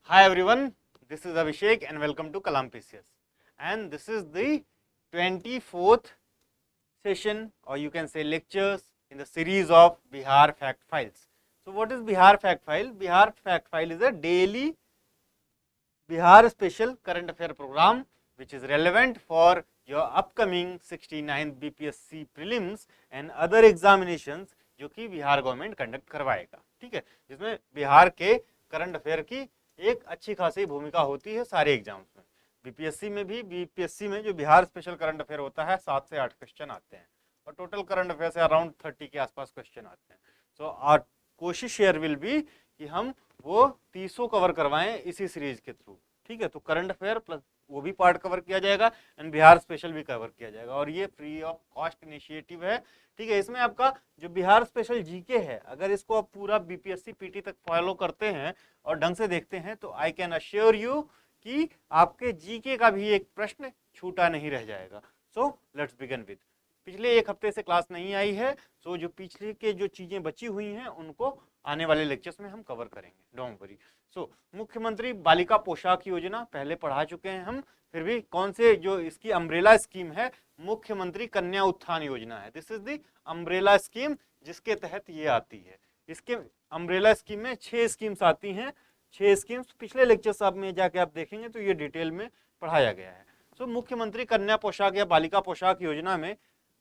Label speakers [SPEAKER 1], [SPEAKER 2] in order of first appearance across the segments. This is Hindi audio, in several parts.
[SPEAKER 1] Hi everyone, this is Abhishek and welcome to Kalam PCS. And this is the 24th session, or you can say lectures in the series of Bihar Fact Files. So what is Bihar Fact File? Bihar Fact File is a daily Bihar Special Current Affair program which is relevant for your upcoming 69th BPSC prelims and other examinations जो कि बिहार गवर्नमेंट कंडक्ट करवाएगा. ठीक है, जिसमें बिहार के करंट अफेयर की एक अच्छी खासी भूमिका होती है सारे एग्जाम्स में. बीपीएससी में भी, बीपीएससी में जो बिहार स्पेशल करंट अफेयर होता है 7 से 8 क्वेश्चन आते हैं और टोटल करंट अफेयर से अराउंड 30 के आसपास क्वेश्चन आते हैं. सो आवर कोशिश शेयर विल बी कि हम वो 30 कवर करवाएं इसी सीरीज के थ्रू. ठीक है, तो करंट अफेयर प्लस वो भी पार्ट कवर किया जाएगा एंड बिहार स्पेशल भी कवर किया जाएगा और ये फ्री ऑफ कॉस्ट इनिशिएटिव है. ठीक है, इसमें आपका जो बिहार स्पेशल जीके है, अगर इसको आप पूरा बीपीएससी पीटी तक फॉलो करते हैं और ढंग से देखते हैं तो आई कैन अश्योर यू कि आपके जीके का भी एक प्रश्न छूटा नहीं रह जाएगा. So let's begin with. पिछले एक हफ्ते से क्लास नहीं आई है, सो जो पिछले के जो चीजें बची हुई हैं उनको आने वाले लेक्चर्स में हम कवर करेंगे, डोंट वरी. सो मुख्यमंत्री बालिका पोशाक योजना पहले पढ़ा चुके हैं हम, फिर भी कौन से जो इसकी अम्ब्रेला स्कीम है, मुख्यमंत्री कन्या उत्थान योजना है. This is the umbrella scheme जिसके तहत ये आती है. इसके अम्ब्रेला स्कीम में 6 स्कीम्स आती हैं. 6 स्कीम्स पिछले लेक्चर्स आप में जाके आप देखेंगे तो ये डिटेल में पढ़ाया गया है. सो मुख्यमंत्री कन्या पोशाक या बालिका पोशाक योजना में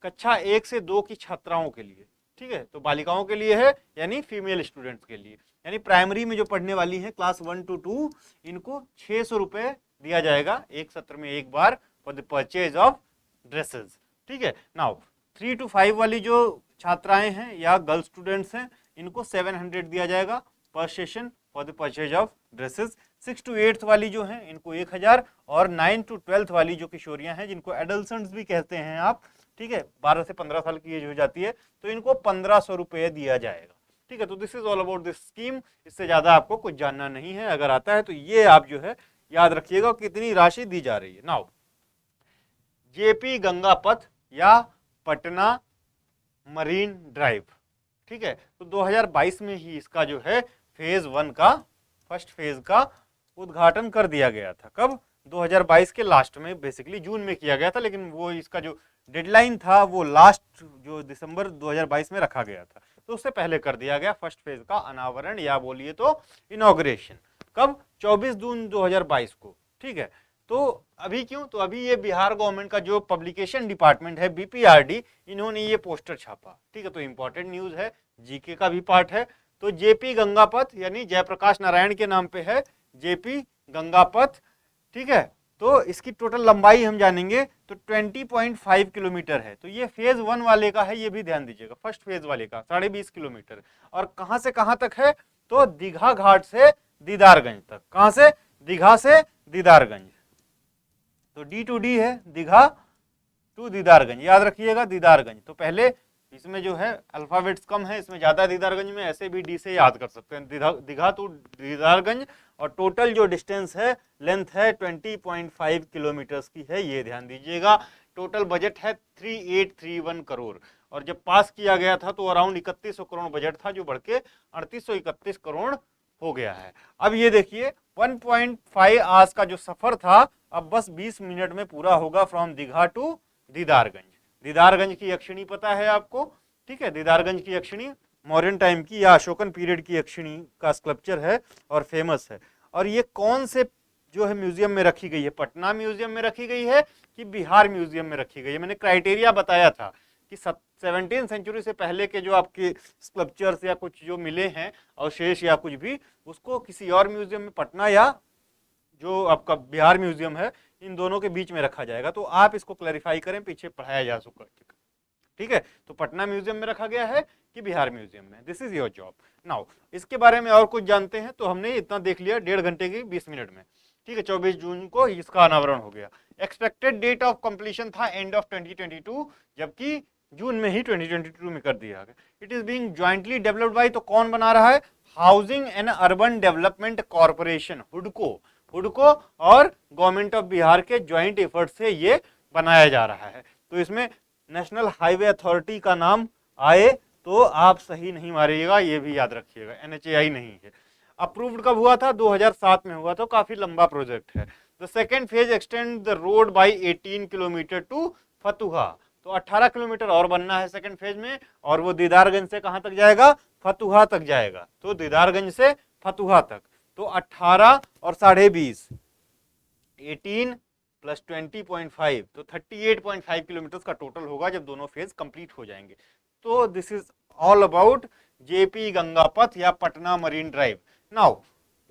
[SPEAKER 1] कक्षा 1 से 2 की छात्राओं के लिए, ठीक है, तो बालिकाओं के लिए है यानी फीमेल स्टूडेंट्स के लिए, यानी प्राइमरी में जो पढ़ने वाली हैं क्लास 1 to 2, इनको 600 रुपए दिया जाएगा एक सत्र में एक बार for the purchase of dresses. ठीक है, नाउ 3 to 5 वाली जो छात्राएं हैं या गर्ल स्टूडेंट्स हैं इनको 700 दिया जाएगा पर session for the purchase of dresses. 6 to 8 वाली जो हैं इनको 1000 और 9 to 12 वाली जो किशोरियां हैं जिनको एडल्सेंट्स भी कहते हैं आप, ठीक है, 12 से 15 साल की एज हो जाती है, तो इनको 1500 रुपये दिया जाएगा. ठीक है, तो this is all about this scheme. इससे ज्यादा आपको कुछ जानना नहीं है, अगर आता है तो ये आप जो है याद रखिएगा कितनी राशि दी जा रही है. नाउ जेपी गंगा पथ या पटना मरीन ड्राइव, ठीक है, तो 2022 में ही इसका जो है फेज 1 का फर्स्ट फेज का उद्घाटन कर दिया गया था. कब? 2022 के लास्ट में, बेसिकली जून में किया गया था, लेकिन वो इसका जो डेडलाइन था वो लास्ट जो दिसंबर 2022 में रखा गया था, तो उससे पहले कर दिया गया फर्स्ट फेज का अनावरण या बोलिए तो इनॉग्रेशन. कब? 24 जून 2022 को. ठीक है, तो अभी क्यों? तो अभी ये बिहार गवर्नमेंट का जो पब्लिकेशन डिपार्टमेंट है बीपीआरडी, इन्होंने ये पोस्टर छापा. ठीक है, तो इंपॉर्टेंट न्यूज है, जीके का भी पार्ट है. तो जेपी गंगापथ यानी जयप्रकाश नारायण के नाम पे है जेपी गंगापथ. ठीक है, तो इसकी टोटल लंबाई हम जानेंगे तो 20.5 किलोमीटर है. तो ये फेज 1 वाले का है, ये भी ध्यान दीजिएगा, फर्स्ट फेज वाले का 20.5 किलोमीटर. और कहां से कहां तक है? तो दीघा घाट से दीदारगंज तक. कहां से? दीघा से दीदारगंज. तो D to D है, दीघा टू दीदारगंज, याद रखिएगा दीदारगंज. तो पहले इसमें जो है अल्फाबेट्स कम है, इसमें ज्यादा दीदारगंज में, ऐसे भी डी से याद कर सकते हैं, दीघा टू दीदारगंज. और टोटल जो डिस्टेंस है, लेंथ है 20.5 किलोमीटर्स की है, ये ध्यान दीजिएगा. टोटल बजट है 3831 करोड़ और जब पास किया गया था तो अराउंड 3100 करोड़ बजट था, जो बढ़ के 3831 करोड़ हो गया है. अब ये देखिए 1.5 आवर्स का जो सफर था अब बस 20 मिनट में पूरा होगा फ्रॉम दीघा टू दीदारगंज. दीदारगंज की यक्षिणी पता है आपको? ठीक है, दीदारगंज की यक्षिणी मौर्यन टाइम की या अशोकन पीरियड की यक्षिणी का स्कल्पचर है और फेमस है. और ये कौन से जो है म्यूजियम में रखी गई है? पटना म्यूजियम में रखी गई है कि बिहार म्यूजियम में रखी गई है? मैंने क्राइटेरिया बताया था कि 17वीं सेंचुरी से पहले के जो आपके स्कल्पचर्स या कुछ जो मिले हैं अवशेष या कुछ भी, उसको किसी और म्यूजियम में, पटना या जो आपका बिहार म्यूजियम है, इन दोनों के बीच में रखा जाएगा. तो आप इसको क्लैरिफाई करें, पीछे पढ़ाया जा चुका है. ठीक है, तो पटना म्यूजियम में रखा गया है कि बिहार म्यूजियम में? This is your job. Now इसके बारे में और कुछ जानते हैं तो हमने इतना देख लिया 1.5 घंटे की 20 मिनट में. ठीक है, 24 जून को इसका अनावरण हो गया. एक्सपेक्टेड डेट ऑफ कंप्लीशन था एंड ऑफ 2022, जबकि जून में ही 2022 में कर दिया गया. It is being jointly developed by, तो कौन बना रहा है? Housing and urban development corporation, हुडको. हुडको और गवर्नमेंट ऑफ बिहार के ज्वाइंट एफर्ट से ये बनाया जा रहा है. तो इसमें नेशनल हाईवे अथॉरिटी का नाम आए तो आप सही नहीं मारिएगा, ये भी याद रखिएगा, NHAI नहीं है. अप्रूव्ड कब हुआ था? 2007 में हुआ था, काफी लंबा प्रोजेक्ट है। The second phase extend the road by 18 kilometre to Fatuha, तो 18 किलोमीटर और बनना है सेकेंड फेज में, और वो दीदारगंज से कहां तक जाएगा? फतुहा तक जाएगा। तो दीदारगंज से फतुहा तक, तो 18 और 20.5, 18 प्लस 20.5, तो 38.5 किलोमीटर का टोटल होगा जब दोनों फेज कंप्लीट हो जाएंगे। तो this is all about JP Ganga पथ या पटना मरीन ड्राइव। नाउ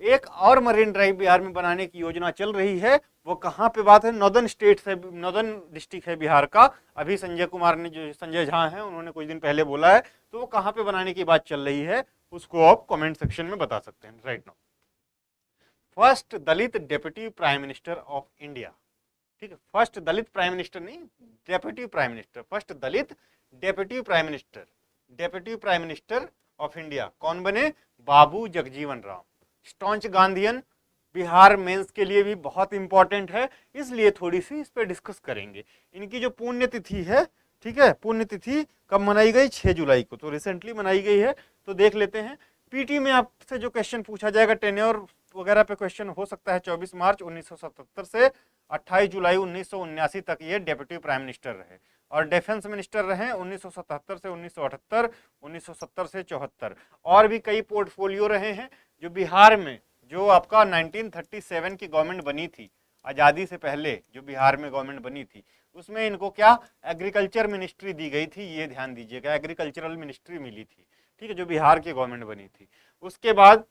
[SPEAKER 1] एक और मरीन ड्राइव बिहार में बनाने की योजना चल रही है, वो कहाँ पे बात है? नॉर्दर्न स्टेट से, नॉर्दर्न डिस्ट्रिक्ट है बिहार का। अभी संजय कुमार ने, जो संजय झा है, उन्होंने कुछ दिन पहले बोला है, तो वो कहाँ पे बनाने की बात चल रही है उसको आप कमेंट सेक्शन में बता सकते हैं right now. First Dalit deputy prime minister of India, ठीक है, फर्स्ट दलित प्राइम मिनिस्टर नहीं, deputy prime minister, first Dalit deputy prime minister, deputy prime minister of India कौन बने? Babu Jagjivan Ram. Staunch Gandhian, Bihar mains के लिए भी बहुत इंपॉर्टेंट है, इसलिए थोड़ी सी इस पे डिस्कस करेंगे। इनकी जो पुण्यतिथि है, ठीक है, पुण्यतिथि कब मनाई गई? 6 जुलाई को, तो रिसेंटली मनाई गई है, तो देख लेते हैं। पीटी में आपसे जो क्वेश्चन पूछा जाएगा टेन्योर वगैरह पे क्वेश्चन हो सकता है। 24 मार्च 1977 से 28 जुलाई 1979 तक ये डेप्यूटी प्राइम मिनिस्टर रहे, और डिफेंस मिनिस्टर रहे 1977 से 1978, 1970 से 74, और भी कई पोर्टफोलियो रहे हैं। जो बिहार में जो आपका 1937 की गवर्नमेंट बनी थी, आज़ादी से पहले जो बिहार में गवर्नमेंट बनी थी, उसमें इनको क्या एग्रीकल्चर मिनिस्ट्री दी गई थी, ये ध्यान दीजिएगा, एग्रीकल्चरल मिनिस्ट्री मिली थी, ठीक है, जो बिहार की गवर्नमेंट बनी थी। उसके बाद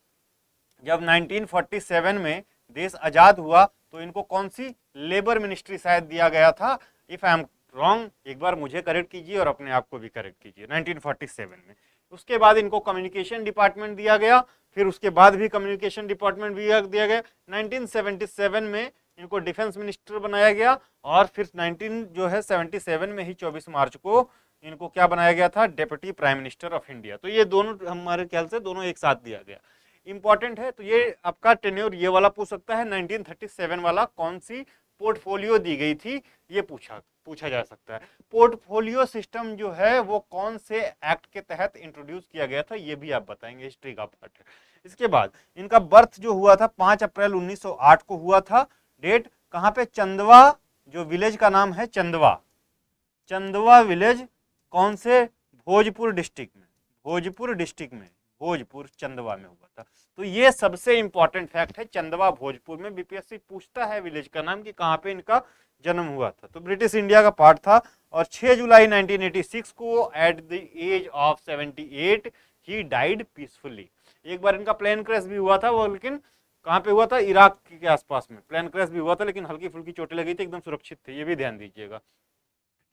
[SPEAKER 1] जब 1947 में देश आजाद हुआ, तो इनको कौन सी लेबर मिनिस्ट्री शायद दिया गया था। इफ आई एम रॉन्ग, एक बार मुझे करेक्ट कीजिए और अपने आप को भी करेक्ट कीजिए, 1947 में। उसके बाद इनको कम्युनिकेशन डिपार्टमेंट दिया गया, फिर उसके बाद भी कम्युनिकेशन डिपार्टमेंट भी दिया गया। 1977 में इनको डिफेंस मिनिस्टर बनाया गया, और फिर 1977 में ही 24 मार्च को इनको क्या बनाया गया था? Deputy prime minister of India. तो ये दोनों हमारे ख्याल से दोनों एक साथ दिया गया, इंपॉर्टेंट है। तो ये आपका टेन्योर ये वाला पूछ सकता है, 1937 वाला कौन सी पोर्टफोलियो दी गई थी, ये पूछा जा सकता है। पोर्टफोलियो सिस्टम जो है वो कौन से एक्ट के तहत इंट्रोड्यूस किया गया था, ये भी आप बताएंगे, हिस्ट्री का पार्ट है। इसके बाद इनका बर्थ जो हुआ था 5 अप्रैल 1908 को हुआ था। डेट कहाँ पे? चंदवा, जो विलेज का नाम है चंदवा, चंदवा विलेज कौन से? भोजपुर डिस्ट्रिक्ट में, भोजपुर डिस्ट्रिक्ट में, भोजपुर चंदवा में हुआ था। तो ये सबसे इंपॉर्टेंट फैक्ट है, चंदवा भोजपुर में। बीपीएससी पूछता है विलेज का नाम कि कहाँ पे इनका जन्म हुआ था। तो ब्रिटिश इंडिया का पार्ट था, और 6 जुलाई 1986 को at the age of 78 he died peacefully. एक बार इनका प्लेन क्रैश भी हुआ था, वो लेकिन कहाँ पे हुआ था? इराक के आसपास में प्लेन क्रैश भी हुआ था, लेकिन हल्की फुल्की चोटें लगी थी, एकदम सुरक्षित थे, ये भी ध्यान दीजिएगा,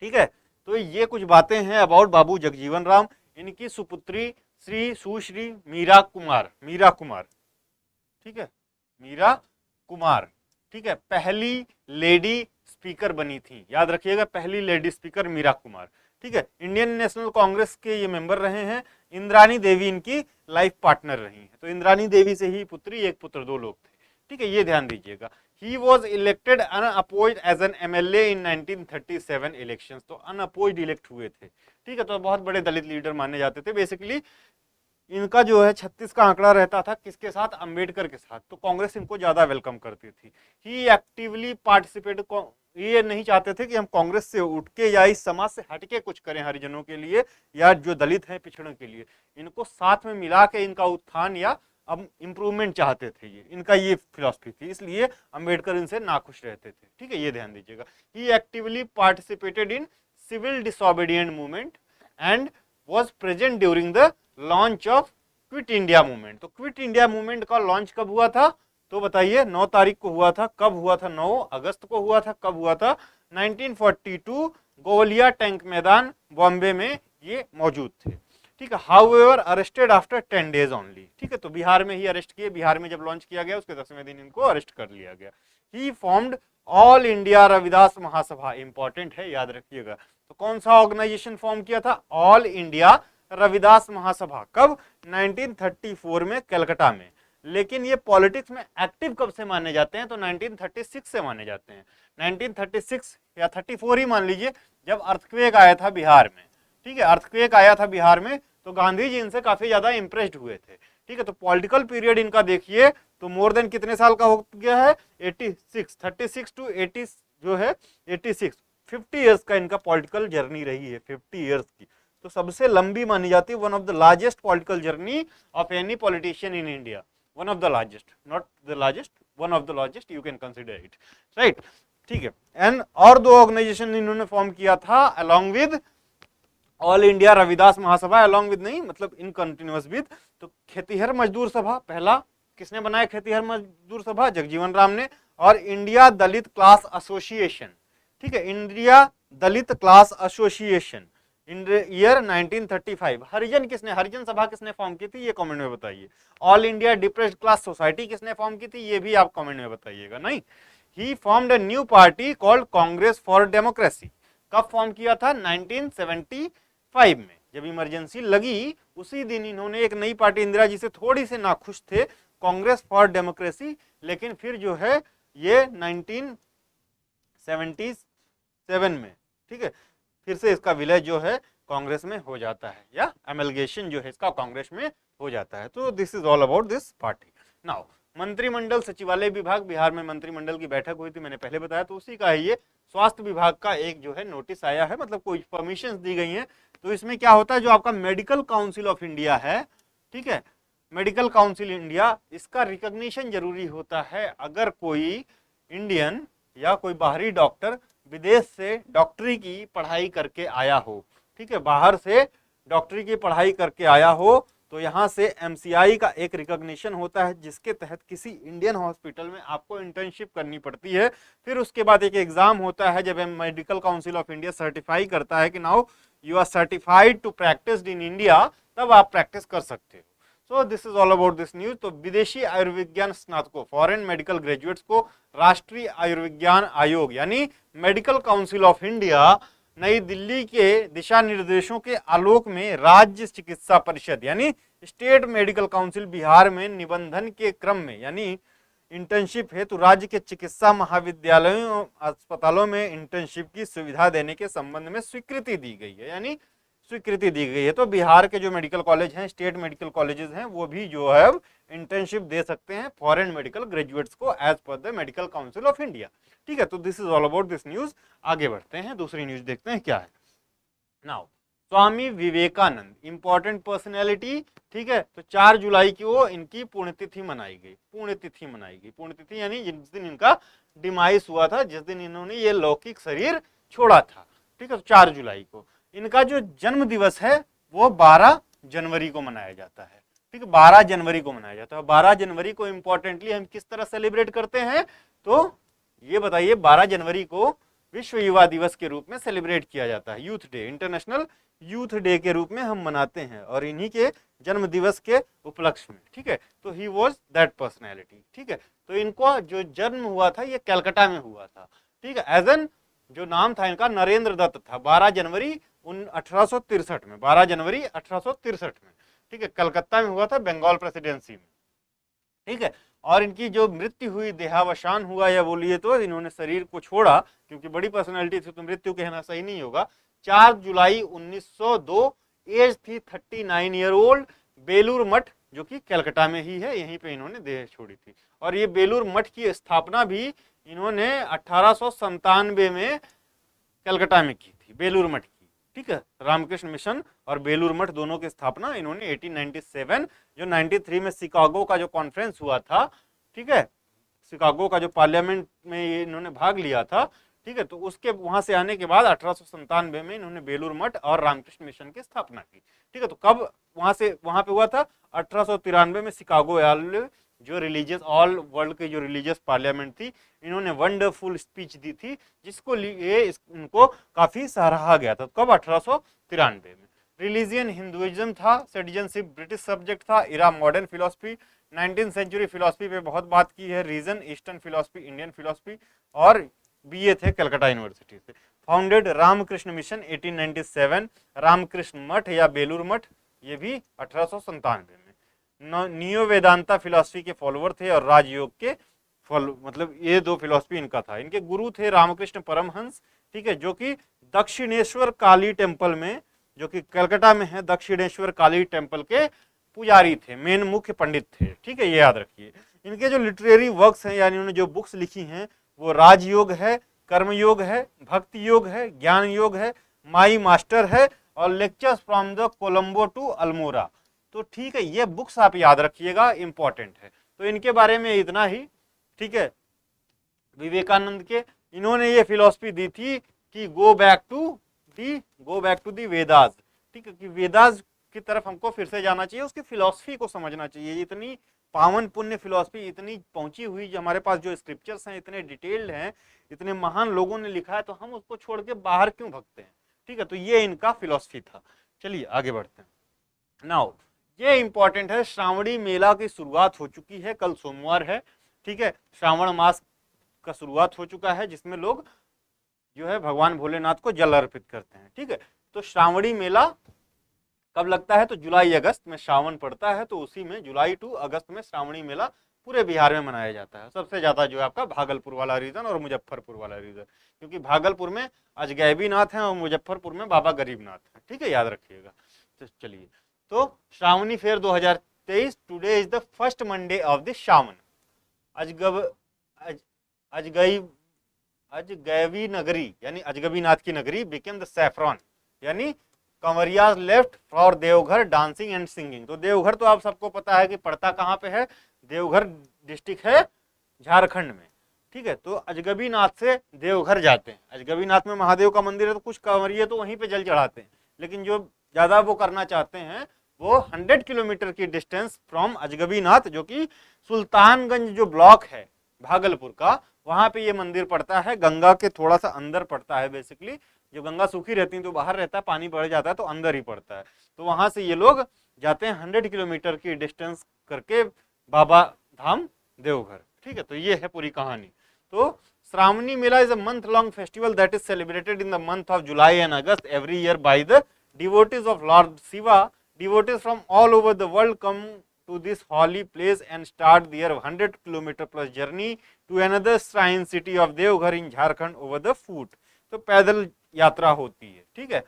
[SPEAKER 1] ठीक है। तो ये कुछ बातें हैं अबाउट बाबू जगजीवन राम। इनकी सुपुत्री सुश्री मीरा कुमार, मीरा कुमार, ठीक है, मीरा कुमार, ठीक है, पहली लेडी स्पीकर बनी थी, याद रखिएगा, पहली लेडी स्पीकर मीरा कुमार, ठीक है। इंडियन नेशनल कांग्रेस के ये मेंबर रहे हैं। इंद्रानी देवी इनकी लाइफ पार्टनर रही हैं। तो इंद्रानी देवी से ही पुत्री, एक पुत्र, 2 लोग थे, ठीक है, ये ध्यान दीजिएगा। He was elected unopposed as an MLA in 1937 elections, तो अनअपोज्ड इलेक्ट हुए थे, ठीक है। तो बहुत बड़े दलित लीडर माने जाते थे। बेसिकली इनका जो है 36 का आंकड़ा रहता था, किसके साथ? अंबेडकर के साथ। तो कांग्रेस इनको ज्यादा वेलकम करती थी। ही एक्टिवली पार्टिसिपेट, ये नहीं चाहते थे कि हम कांग्रेस से उठ के या इस समाज से हटके कुछ करें हरिजनों के लिए या जो दलित हैं पिछड़ों के लिए। इनको साथ में मिला के इनका उत्थान या अब इम्प्रूवमेंट चाहते थे, ये इनका ये फिलॉसफी थी, इसलिए अंबेडकर इनसे नाखुश रहते थे, ठीक है, ये ध्यान दीजिएगा। He actively participated in civil disobedient movement and was present during the launch of quit India movement. तो क्विट इंडिया मूवमेंट का लॉन्च कब हुआ था? तो बताइए, 9 तारीख को हुआ था। कब हुआ था? 9 अगस्त को हुआ था। कब हुआ था? 1942, गोलिया टैंक मैदान, बॉम्बे में ये मौजूद थे, ठीक है। However arrested after 10 days only, ठीक है। तो बिहार में ही अरेस्ट किए, बिहार में जब लॉन्च किया गया उसके 10वें दिन इनको अरेस्ट कर लिया गया। ही फॉर्म्ड ऑल इंडिया रविदास महासभा, इंपॉर्टेंट है, याद रखिएगा। तो कौन सा ऑर्गेनाइजेशन फॉर्म किया था? ऑल इंडिया रविदास महासभा। कब? 1934 में कलकत्ता में। लेकिन ये पॉलिटिक्स में एक्टिव कब से माने जाते हैं? तो 1936 से माने जाते हैं। 1936 या 34 ही मान लीजिए, जब अर्थक्वेक आया था बिहार में, ठीक है, अर्थक्वेक आया था बिहार में, तो गांधी जी इनसे काफी ज्यादा इंप्रेस्ड हुए थे, ठीक है। तो पॉलिटिकल पीरियड इनका देखिए तो मोर देन कितने साल का हो गया है, 86, 36 टू 80 जो है 86, 50 ईयर्स का इनका पॉलिटिकल जर्नी रही है, 50 ईयर्स की। तो सबसे लंबी मानी जाती है, one of the largest political journey of any politician in India, one of the largest, not the largest, one of the largest, you can consider it, right, ठीक है। एंड और दो ऑर्गेनाइजेशन इन्होंने फॉर्म किया था along with all India Ravidas Mahasabha, along with नहीं मतलब इन कंटिन्यूअस विद। तो खेतीहर मजदूर सभा, पहला किसने बनाया खेतीहर मजदूर सभा, जगजीवन राम ने। और इंडिया दलित क्लास एसोसिएशन, ठीक है, India Dalit class association in year 1935। हरिजन किसने, हरिजन सभा किसने फॉर्म की थी, ये कमेंट में बताइए। All India depressed class society किसने फॉर्म की थी, ये भी आप कमेंट में बताइएगा। नहीं, he formed a new party called Congress for democracy. कब फॉर्म किया था, 1975 में, जब इमरजेंसी लगी उसी दिन इन्होंने एक नई पार्टी, इंदिरा जी से थोड़ी से नाखुश थे, कांग्रेस फॉर डेमोक्रेसी, लेकिन फिर जो है ये 1977 में, ठीक है, फिर से इसका विलय जो है कांग्रेस में हो जाता है, या एमलगेशन जो है इसका कांग्रेस में हो जाता है। तो this is all about this party. Now मंत्रिमंडल सचिवालय विभाग, बिहार में मंत्रिमंडल की बैठक हुई थी, मैंने पहले बताया, तो उसी का है ये। स्वास्थ्य विभाग का एक जो है नोटिस आया है, मतलब कोई परमिशन दी गई है। तो इसमें क्या होता है, जो आपका मेडिकल काउंसिल ऑफ इंडिया है, ठीक है, मेडिकल काउंसिल इंडिया, इसका रिकॉग्निशन जरूरी होता है अगर कोई इंडियन या कोई बाहरी डॉक्टर विदेश से डॉक्टरी की पढ़ाई करके आया हो, ठीक है, बाहर से डॉक्टरी की पढ़ाई करके आया हो, तो यहाँ से एमसीआई का एक रिकॉग्निशन होता है, जिसके तहत किसी इंडियन हॉस्पिटल में आपको इंटर्नशिप करनी पड़ती है। फिर उसके बाद एक एग्जाम होता है, जब medical council of India certify करता है कि now you are certified to practice in India, तब आप प्रैक्टिस कर सकते हो। So this is all about this news. तो विदेशी आयुर्विज्ञान स्नातकों, फॉरेन मेडिकल ग्रेजुएट्स को राष्ट्रीय आयुर्विज्ञान आयोग यानी मेडिकल काउंसिल ऑफ इंडिया नई दिल्ली के दिशा निर्देशों के आलोक में राज्य चिकित्सा परिषद यानी स्टेट मेडिकल काउंसिल बिहार में निबंधन के क्रम में, यानी इंटर्नशिप हेतु राज्य के चिकित्सा महाविद्यालयों अस्पतालों में इंटर्नशिप की सुविधा देने के संबंध में स्वीकृति दी गई है, यानी स्वीकृति दी गई है। तो बिहार के जो मेडिकल कॉलेज हैं, स्टेट मेडिकल कॉलेजेस हैं, वो भी जो है इंटर्नशिप दे सकते हैं फॉरेन मेडिकल ग्रेजुएट्स को as per the medical council of India, ठीक है। तो this is all about this news. आगे बढ़ते हैं, दूसरी न्यूज देखते हैं क्या है। Now Swami Vivekananda, important personality, ठीक है। तो 4 जुलाई को इनकी पुण्यतिथि मनाई गई, पुण्यतिथि मनाई गई, पुण्यतिथि यानी जिस दिन इनका डिमाइस हुआ था, जिस दिन इन्होंने ये लौकिक शरीर छोड़ा था, ठीक है, तो 4 जुलाई को। इनका जो जन्म दिवस है वो 12 जनवरी को मनाया जाता है, ठीक है, 12 जनवरी को मनाया जाता है। 12 जनवरी को इंपॉर्टेंटली हम किस तरह सेलिब्रेट करते हैं, तो ये बताइए, 12 जनवरी को विश्व युवा दिवस के रूप में सेलिब्रेट किया जाता है, youth day, international youth day के रूप में हम मनाते हैं, और इन्हीं के जन्म दिवस के उपलक्ष्य में, ठीक है। तो ही वॉज दैट पर्सनैलिटी, ठीक है। तो इनको जो जन्म हुआ था ये कलकत्ता में हुआ था, ठीक है। एज एन जो नाम था इनका नरेंद्र दत्त था, 12 जनवरी 1863 में, 12 जनवरी 1863 में, ठीक है, कलकत्ता में हुआ था, बंगाल प्रेसिडेंसी में, ठीक है। और इनकी जो मृत्यु हुई, देहावसान हुआ या बोलिए तो इन्होंने शरीर को छोड़ा, क्योंकि बड़ी पर्सनैलिटी थी तो मृत्यु कहना सही नहीं होगा, 4 जुलाई 1902, एज थी 39 ईयर ओल्ड, बेलूर मठ जो कि कलकत्ता में ही है, यहीं पे इन्होंने देह छोड़ी थी। और ये बेलूर मठ की स्थापना भी इन्होंने 1897 में कलकत्ता में की थी, बेलूर मठ की, ठीक है। रामकृष्ण मिशन और बेलूर मठ दोनों की स्थापना इन्होंने 1897, जो 93 में शिकागो का जो कॉन्फ्रेंस हुआ था, ठीक है, शिकागो का जो पार्लियामेंट में ये इन्होंने भाग लिया था, ठीक है, तो उसके वहां से आने के बाद 1897 में इन्होंने बेलूर मठ और रामकृष्ण मिशन की स्थापना की, ठीक है। तो कब वहां पे हुआ था, 1893 में शिकागो जो रिलीजियस, ऑल वर्ल्ड की जो रिलीजियस पार्लियामेंट थी, इन्होंने वंडरफुल स्पीच दी थी, जिसको लिए इनको काफी सराहा गया था। कब, 1893 में। रिलीजियन हिंदुइज्म था, सिटीजनशिप ब्रिटिश सब्जेक्ट था, era modern philosophy, 19th century philosophy पे बहुत बात की है, region eastern philosophy, Indian philosophy, और बीए थे कलकत्ता यूनिवर्सिटी से। फाउंडेड रामकृष्ण मिशन 1897, रामकृष्ण मठ या बेलूर मठ ये भी 1897 में। नियो वेदांता फिलोसफी के फॉलोअर थे और राजयोग के मतलब ये 2 फिलोसफी इनका था। इनके गुरु थे रामकृष्ण परमहंस, ठीक है, जो कि दक्षिणेश्वर काली टेम्पल में, जो कि कलकत्ता में है, दक्षिणेश्वर काली टेम्पल के पुजारी थे, मेन मुख्य पंडित थे, ठीक है, ये याद रखिए। इनके जो लिटरेरी वर्क्स हैं यानी उन्होंने जो बुक्स लिखी हैं वो राजयोग है, कर्मयोग है, भक्ति योग है, ज्ञान योग है, माई मास्टर है और lectures from the Colombo to Almora. तो ठीक है, ये बुक्स आप याद रखिएगा, इंपॉर्टेंट है। तो इनके बारे में इतना ही, ठीक है। विवेकानंद के इन्होंने ये फिलॉसफी दी थी कि go back to the Vedas, ठीक है, कि वेदास की तरफ हमको फिर से जाना चाहिए, उसकी फिलॉसफी को समझना चाहिए। इतनी पावन पुण्य फिलॉसफी इतनी पहुंची हुई, जो हमारे पास जो स्क्रिप्चर्स हैं इतने डिटेल्ड हैं, इतने महान लोगों ने लिखा है, तो हम उसको छोड़ के बाहर क्यों भगते हैं, ठीक है। तो ये इनका फिलॉसफी था। चलिए आगे बढ़ते हैं। नाउ ये इंपॉर्टेंट है, श्रावणी मेला की शुरुआत हो चुकी है, कल सोमवार है, ठीक है। श्रावण मास का शुरुआत हो चुका है, जिसमें लोग जो है भगवान भोलेनाथ को जल अर्पित करते हैं, ठीक है। तो श्रावणी मेला कब लगता है, तो जुलाई अगस्त में श्रावण पड़ता है, तो उसी में जुलाई टू अगस्त में श्रावणी मेला पूरे बिहार में मनाया जाता है। सबसे ज्यादा जो है आपका भागलपुर वाला रीजन और मुजफ्फरपुर वाला रीजन, क्योंकि भागलपुर में अजगैबीनाथ है और मुजफ्फरपुर में बाबा गरीबनाथ है, ठीक है, याद रखिएगा। तो चलिए, तो Shravani fair 2023, today is the first Monday of the Shravan. Ajgaivi Nagri यानी अजगबीनाथ की नगरी बिकेम द सैफरॉन, यानी कंवरिया left for Deoghar dancing and singing. तो देवघर तो आप सबको पता है कि पड़ता कहाँ पे है, देवघर डिस्ट्रिक्ट है झारखंड में, ठीक है। तो अजगबीनाथ से देवघर जाते हैं, अजगबीनाथ में महादेव का मंदिर है, तो कुछ कंवरिये तो वहीं पे जल चढ़ाते हैं, लेकिन जो ज्यादा वो करना चाहते हैं वो 100 किलोमीटर की डिस्टेंस फ्रॉम अजगबीनाथ, जो कि सुल्तानगंज जो ब्लॉक है भागलपुर का, वहां पे ये मंदिर पड़ता है, गंगा के थोड़ा सा अंदर पड़ता है। बेसिकली जो गंगा सूखी रहती है तो बाहर रहता है, पानी बढ़ जाता है तो अंदर ही पड़ता है। तो वहां से ये लोग जाते हैं 100 किलोमीटर की डिस्टेंस करके बाबा धाम देवघर, ठीक है। तो ये है पूरी कहानी। तो Shravani Mela is a month long festival that is celebrated in the month of July and August every year by the devotees of lord Shiva. Devotees from all over the world come to this holy place and start their 100-kilometer plus journey to another shrine city of Devghar in Jharkhand over the foot. तो पैदल यात्रा होती है, ठीक है।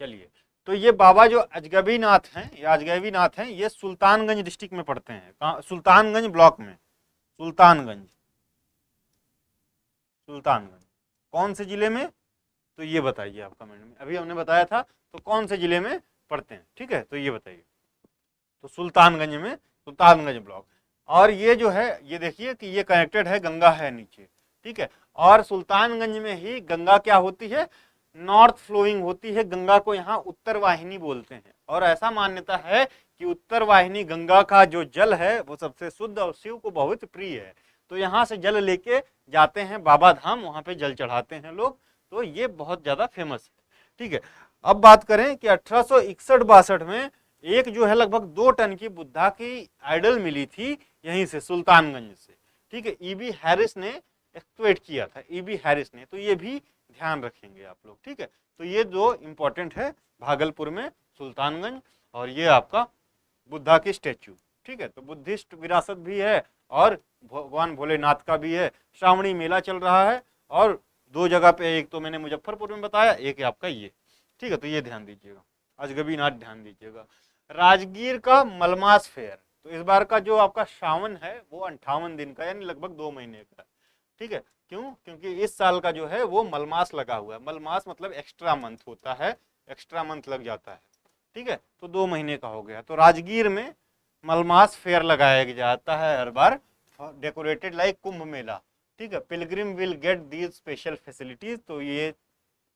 [SPEAKER 1] चलिए, तो ये बाबा जो अजगबीनाथ हैं या अजगैबीनाथ हैं, ये सुल्तानगंज डिस्ट्रिक्ट में पड़ते हैं, कहाँ, सुल्तानगंज ब्लॉक में, सुल्तानगंज कौन से जिले में, तो ये बताइए आप कमेंट में, अभी हमने बताया था, तो कौन से जिले में पढ़ते हैं, ठीक है, तो ये बताइए। तो सुल्तानगंज में, सुल्तानगंज ब्लॉक। और ये जो है, ये देखिए कि ये कनेक्टेड है, गंगा है नीचे, ठीक है। और सुल्तानगंज में ही गंगा क्या होती है, नॉर्थ फ्लोइंग होती है। गंगा को यहाँ उत्तर वाहिनी बोलते हैं, और ऐसा मान्यता है कि उत्तर वाहिनी गंगा का जो जल है वो सबसे शुद्ध और शिव को बहुत प्रिय है। तो यहाँ से जल लेके जाते हैं बाबा धाम, वहां पे जल चढ़ाते हैं लोग। तो ये बहुत ज्यादा फेमस है, ठीक है। अब बात करें कि 1861-62 में एक जो है लगभग 2 टन की बुद्धा की आइडल मिली थी यहीं से, सुल्तानगंज से, ठीक है। ईबी हैरिस ने एक्सक्वेट किया था, ईबी हैरिस ने, तो ये भी ध्यान रखेंगे आप लोग, ठीक है। तो ये दो इंपॉर्टेंट है, भागलपुर में सुल्तानगंज, और ये आपका बुद्धा की स्टेच्यू, ठीक है। तो बुद्धिस्ट विरासत भी है और भगवान भोलेनाथ का भी है। श्रावणी मेला चल रहा है, और 2 जगह पे, एक तो मैंने मुजफ्फरपुर में बताया, एक है आपका ये, ठीक है। तो ये ध्यान दीजिएगा, अजगबीनाथ ध्यान दीजिएगा। राजगीर का मलमास फेयर, तो इस बार का जो आपका श्रावण है वो 58 दिन का, यानी लगभग 2 महीने का, ठीक है। क्यों, क्योंकि इस साल का जो है वो मलमास लगा हुआ है। मलमास मतलब एक्स्ट्रा मंथ होता है, एक्स्ट्रा मंथ लग जाता है, ठीक है। तो 2 महीने का हो गया। तो राजगीर में मलमास फेयर लगाया जाता है हर बार, डेकोरेटेड लाइक कुंभ मेला, ठीक है। Pilgrim will get these special facilities. तो ये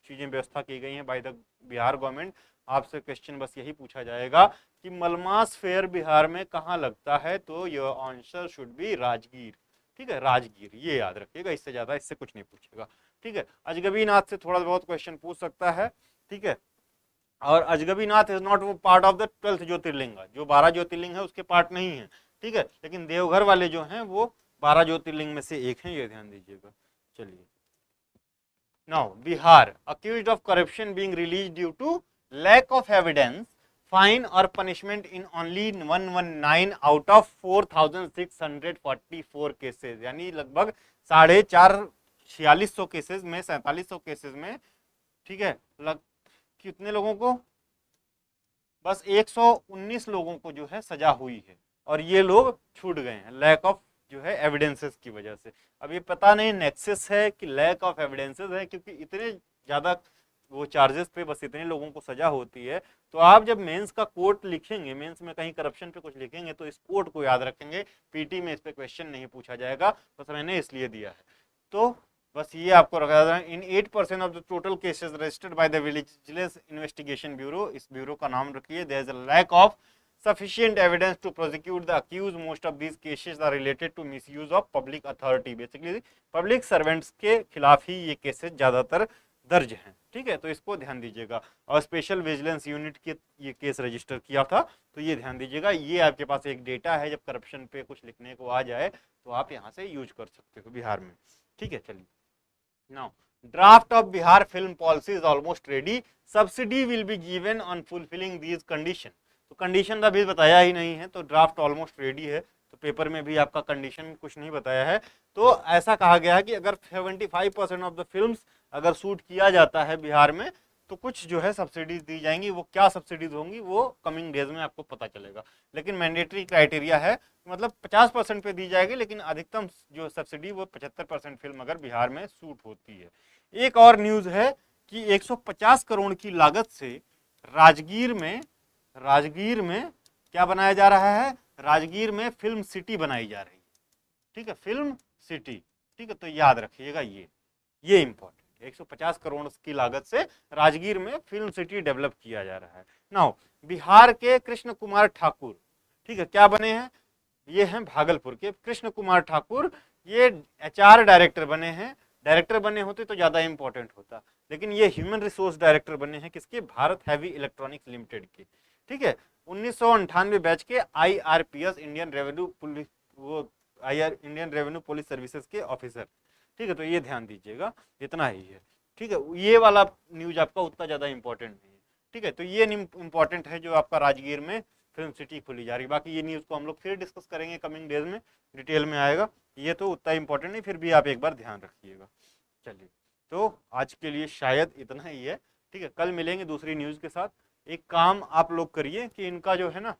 [SPEAKER 1] चीजें व्यवस्था की गई हैं बाय द बिहार गवर्नमेंट। आपसे क्वेश्चन बस यही पूछा जाएगा कि मलमास फेयर बिहार में कहाँ लगता है, तो your answer should be Rajgir, ठीक है, राजगीर, ये याद रखिएगा, इससे ज्यादा इससे कुछ नहीं पूछेगा, ठीक है। अजगबीनाथ से थोड़ा बहुत क्वेश्चन पूछ सकता है, ठीक है। और अजगबीनाथ इज नॉट वो पार्ट ऑफ द 12th ज्योतिर्लिंग, जो 12 ज्योतिर्लिंग है उसके पार्ट नहीं है, ठीक है। लेकिन देवघर वाले जो हैं वो 12 ज्योतिर्लिंग में से एक है, ये ध्यान दीजिएगा। चलिए, now Bihar accused of corruption being released due to lack of evidence, fine or punishment in only 119 out of 4644 cases, यानी लगभग 4,4600 केसेस में, 4700 केसेस में, ठीक है, कितने लोगों को बस 119 लोगों को जो है सजा हुई है और ये लोग छूट गए हैं लैक ऑफ जो है एविडेंसेस की वजह से। अब ये पता नहीं नेक्सस है कि लैक ऑफ एविडेंसेस है, क्योंकि इतने ज़्यादा वो चार्जेस पे बस इतने लोगों को सजा होती है। तो आप जब मेंस का कोट लिखेंगे, मेंस में कहीं करप्शन पे कुछ लिखेंगे तो इस कोट को याद रखेंगे, पीटी में इस पे क्वेश्चन नहीं पूछा जाएगा, बस मैंने इसलिए दिया है। तो बस ये आपको रखा जाता है। In 8% of the total cases registered by the vigilance investigation bureau, इस ब्यूरो का नाम रखिए, there is a lack of sufficient evidence to prosecute the accused. Most of these cases are related to misuse of public authority. Basically public servants के खिलाफ ही ये केसेस ज़्यादातर दर्ज हैं। ठीक है, तो इसको ध्यान दीजिएगा। और स्पेशल विजिलेंस यूनिट के ये केस रजिस्टर किया था, तो ये ध्यान दीजिएगा। ये आपके पास एक डेटा है, जब करप्शन पे कुछ लिखने को आ जाए तो आप यहाँ से यूज कर सकते हो बिहार में। ठीक है, चलिए now draft of Bihar film policy is almost ready, subsidy will be given on fulfilling these condition. तो कंडीशन का भी बताया ही नहीं है, तो ड्राफ्ट ऑलमोस्ट रेडी है। तो पेपर में भी आपका कंडीशन कुछ नहीं बताया है। तो ऐसा कहा गया है कि अगर 75% ऑफ द फिल्म्स अगर शूट किया जाता है बिहार में तो कुछ जो है सब्सिडीज दी जाएंगी। वो क्या सब्सिडीज होंगी वो कमिंग डेज में आपको पता चलेगा, लेकिन मैंडेटरी क्राइटेरिया है, मतलब 50% पे दी जाएगी, लेकिन अधिकतम जो सब्सिडी वो 75% फिल्म अगर बिहार में शूट होती है। एक और न्यूज है कि 150 करोड़ की लागत से राजगीर में क्या बनाया जा रहा है, राजगीर में फिल्म सिटी बनाई जा रही है। ठीक है, फिल्म सिटी। ठीक है, तो याद रखिएगा ये इंपॉर्टेंट, 150 करोड़ की लागत से राजगीर में फिल्म सिटी डेवलप किया जा रहा है। नाउ बिहार के कृष्ण कुमार ठाकुर, ठीक है, क्या बने हैं, ये हैं भागलपुर के कृष्ण कुमार ठाकुर, ये एचआर डायरेक्टर बने हैं। डायरेक्टर बने होते तो ज्यादा इंपॉर्टेंट होता, लेकिन ये ह्यूमन रिसोर्स डायरेक्टर बने हैं किसके, भारत हैवी इलेक्ट्रॉनिक्स लिमिटेड के। ठीक है, 1998 बैच के आईआरपीएस इंडियन रेवेन्यू पुलिस, वो इंडियन रेवेन्यू पुलिस सर्विसेज के ऑफिसर। ठीक है, तो ये ध्यान दीजिएगा, इतना ही है। ठीक है, ये वाला न्यूज आपका उतना ज्यादा इंपॉर्टेंट नहीं है। ठीक है, तो ये इंपॉर्टेंट है जो आपका राजगीर में फिल्म सिटी खोली जा रही है। बाकी ये न्यूज़ को हम लोग फिर डिस्कस करेंगे कमिंग डेज में, डिटेल में आएगा। ये तो उतना इंपॉर्टेंट नहीं, फिर भी आप एक बार ध्यान रखिएगा। चलिए, तो आज के लिए शायद इतना ही है। ठीक है, कल मिलेंगे दूसरी न्यूज़ के साथ। एक काम आप लोग करिए कि इनका जो है ना,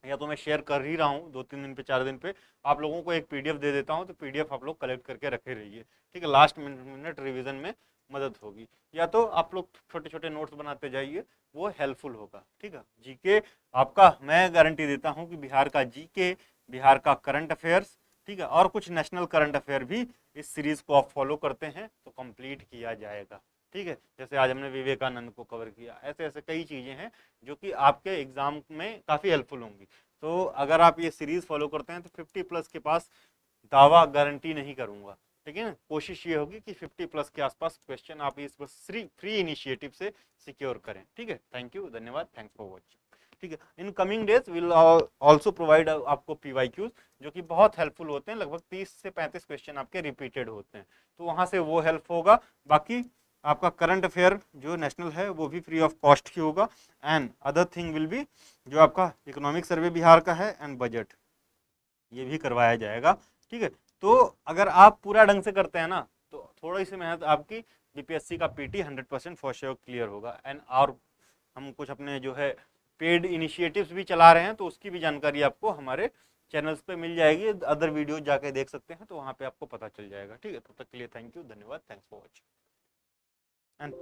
[SPEAKER 1] या तो मैं शेयर कर ही रहा हूँ 2-3 दिन पे 4 दिन पे, आप लोगों को एक पीडीएफ दे देता हूँ, तो पीडीएफ आप लोग कलेक्ट करके रखे रहिए। ठीक है, लास्ट मिनट रिवीजन में मदद होगी। या तो आप लोग छोटे छोटे नोट्स बनाते जाइए, वो हेल्पफुल होगा। ठीक है, जीके आपका मैं गारंटी देता हूँ कि बिहार का जीके, बिहार का करंट अफेयर्स, ठीक है, और कुछ नेशनल करंट अफेयर भी इस सीरीज को आप फॉलो करते हैं तो कंप्लीट किया जाएगा। ठीक है, जैसे आज हमने विवेकानंद को कवर किया, ऐसे ऐसे कई चीज़ें हैं जो कि आपके एग्जाम में काफ़ी हेल्पफुल होंगी। तो अगर आप ये सीरीज फॉलो करते हैं तो 50+ के पास दावा गारंटी नहीं करूंगा, लेकिन कोशिश ये होगी कि 50+ के आसपास क्वेश्चन आप इस बस फ्री इनिशिएटिव से सिक्योर करें। ठीक है, थैंक यू, धन्यवाद, थैंक्स फॉर वॉचिंग। ठीक है, in coming days will also provide आपको PYQs जो कि बहुत हेल्पफुल होते हैं, लगभग 30 से 35 क्वेश्चन आपके रिपीटेड होते हैं, तो वहां से वो हेल्प होगा। बाकी आपका करंट अफेयर जो नेशनल है वो भी फ्री ऑफ कॉस्ट ही होगा। And other thing will be जो आपका इकोनॉमिक सर्वे बिहार का है एंड बजट, ये भी करवाया जाएगा। ठीक है, तो अगर आप पूरा ढंग से करते हैं ना तो थोड़ी सी मेहनत आपकी बीपीएससी का पीटी 100% फॉर श्योर क्लियर होगा। एंड और हम कुछ अपने जो है पेड इनिशिएटिव्स भी चला रहे हैं, तो उसकी भी जानकारी आपको हमारे चैनल्स पे मिल जाएगी। अदर वीडियो जाके देख सकते हैं, तो वहाँ पे आपको पता चल जाएगा। ठीक है, तब तक के लिए थैंक यू, धन्यवाद, thanks for watching. And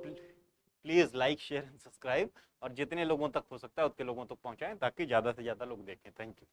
[SPEAKER 1] please like share and subscribe, और जितने लोगों तक हो सकता है उतने लोगों तक पहुँचाएं ताकि ज़्यादा से ज़्यादा लोग देखें। Thank you.